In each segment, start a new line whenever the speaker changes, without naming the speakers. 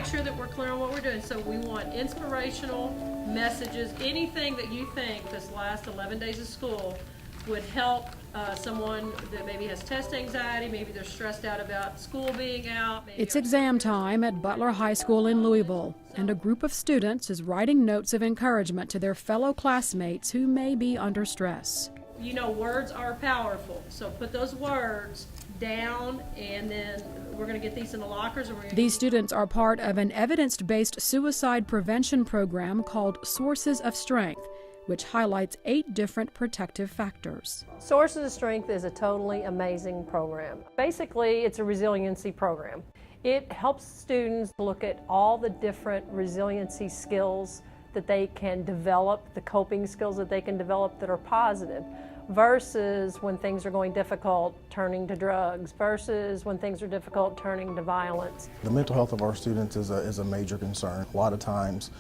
make sure that we're clear on what we're doing. So we want inspirational messages, anything that you think this last 11 days of school would help someone that maybe has test anxiety, maybe they're stressed out about school being out.
It's exam time at Butler High School in Louisville, and a group of students is writing notes of encouragement to their fellow classmates who may be under stress.
You know, words are powerful, so put those words down, and then we're going to get these in the lockers.
These students are part of an evidence-based suicide prevention program called Sources of Strength, which highlights 8 different protective factors.
Sources of Strength is a totally amazing program. Basically, it's a resiliency program. It helps students look at all the different resiliency skills that they can develop, the coping skills that they can develop that are positive, versus when things are going difficult, turning to drugs, versus when things are difficult, turning to violence.
The mental health of our students is a major concern. A lot of times,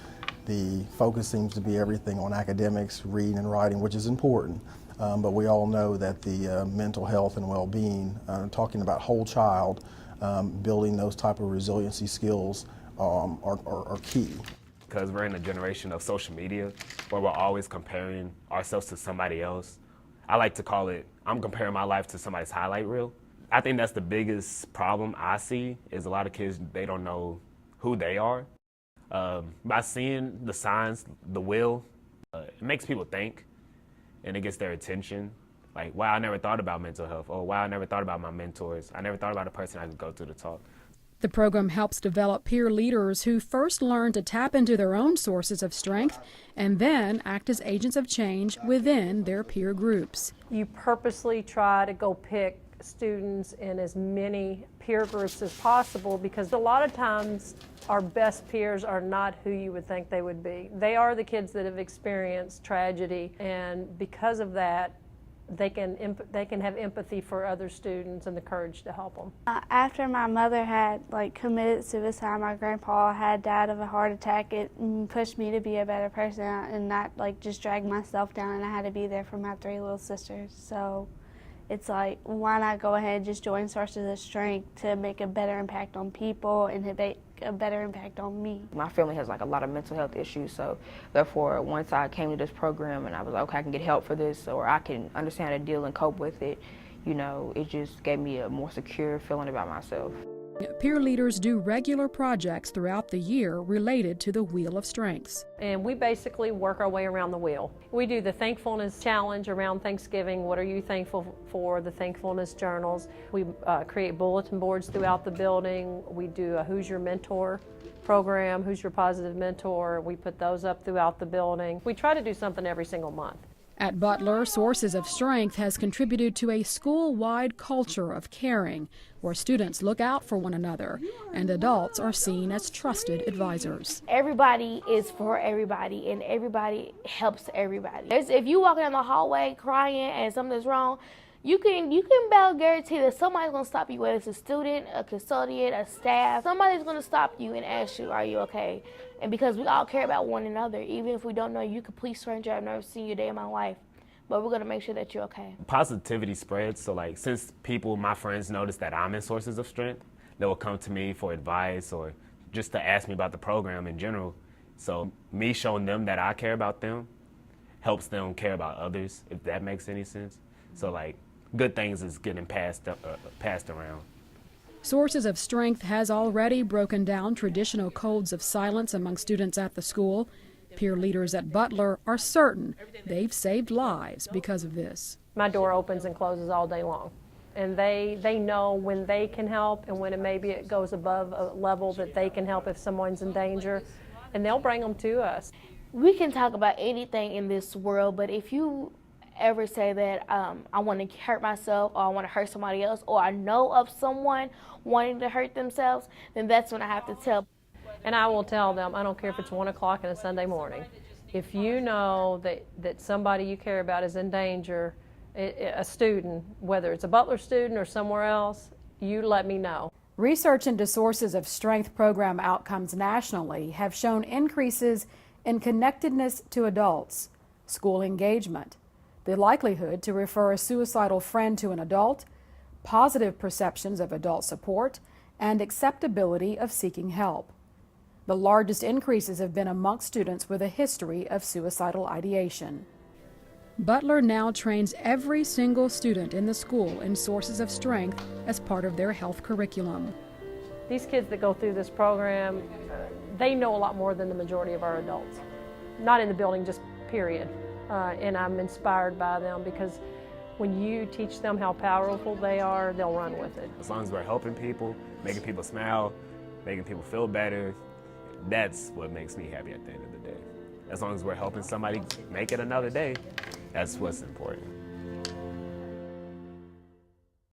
the focus seems to be everything on academics, reading and writing, which is important. But we all know that the mental health and well-being, talking about whole child, building those type of resiliency skills are key.
Because we're in a generation of social media where we're always comparing ourselves to somebody else. I like to call it, I'm comparing my life to somebody's highlight reel. I think that's the biggest problem I see is a lot of kids, they don't know who they are. By seeing the signs, the will, it makes people think and it gets their attention. Like, wow, I never thought about mental health. Or wow, I never thought about my mentors. I never thought about a person I could go to talk.
The program helps develop peer leaders who first learn to tap into their own sources of strength and then act as agents of change within their peer groups.
You purposely try to go pick students in as many peer groups as possible because a lot of times our best peers are not who you would think they would be. They are the kids that have experienced tragedy, and because of that, they can have empathy for other students and the courage to help them.
After my mother had committed suicide, my grandpa had died of a heart attack. It pushed me to be a better person and not just drag myself down, and I had to be there for my 3 little sisters. So it's like, why not go ahead and just join Sources of Strength to make a better impact on people and to make a better impact on me.
My family has a lot of mental health issues, so therefore once I came to this program and I was like, okay, I can get help for this, or I can understand how to deal and cope with it, it just gave me a more secure feeling about myself.
Peer leaders do regular projects throughout the year related to the Wheel of Strengths.
And we basically work our way around the wheel. We do the Thankfulness Challenge around Thanksgiving. What are you thankful for? The Thankfulness Journals. We create bulletin boards throughout the building. We do a Who's Your Mentor program, Who's Your Positive Mentor. We put those up throughout the building. We try to do something every single month.
At Butler, Sources of Strength has contributed to a school-wide culture of caring, where students look out for one another and adults are seen as trusted advisors.
Everybody is for everybody, and everybody helps everybody. If you walk down the hallway crying and something's wrong, you can about guarantee that somebody's going to stop you, whether it's a student, a custodian, a staff. Somebody's going to stop you and ask you, are you okay? And because we all care about one another, even if we don't know you, complete stranger, I've never seen you a day in my life, but we're going to make sure that you're okay.
Positivity spreads, so since my friends notice that I'm in Sources of Strength, they will come to me for advice or just to ask me about the program in general. So me showing them that I care about them helps them care about others, if that makes any sense. So good things is getting passed around.
Sources of Strength has already broken down traditional codes of silence among students at the school. Peer leaders at Butler are certain they've saved lives because of this.
My door opens and closes all day long, and they know when they can help and when it goes above a level that they can help if someone's in danger, and they'll bring them to us.
We can talk about anything in this world, but if you ever say that I want to hurt myself, or I want to hurt somebody else, or I know of someone wanting to hurt themselves, then that's when I have to tell.
And I will tell them, I don't care if it's 1 o'clock on a Sunday morning, if you know that somebody you care about is in danger, a student, whether it's a Butler student or somewhere else, you let me know.
Research into Sources of Strength program outcomes nationally have shown increases in connectedness to adults, school engagement, the likelihood to refer a suicidal friend to an adult, positive perceptions of adult support, and acceptability of seeking help. The largest increases have been amongst students with a history of suicidal ideation. Butler now trains every single student in the school in sources of strength as part of their health curriculum.
These kids that go through this program, they know a lot more than the majority of our adults. Not in the building, just period. And I'm inspired by them because when you teach them how powerful they are, they'll run with it.
As long as we're helping people, making people smile, making people feel better, that's what makes me happy at the end of the day. As long as we're helping somebody make it another day, that's what's important.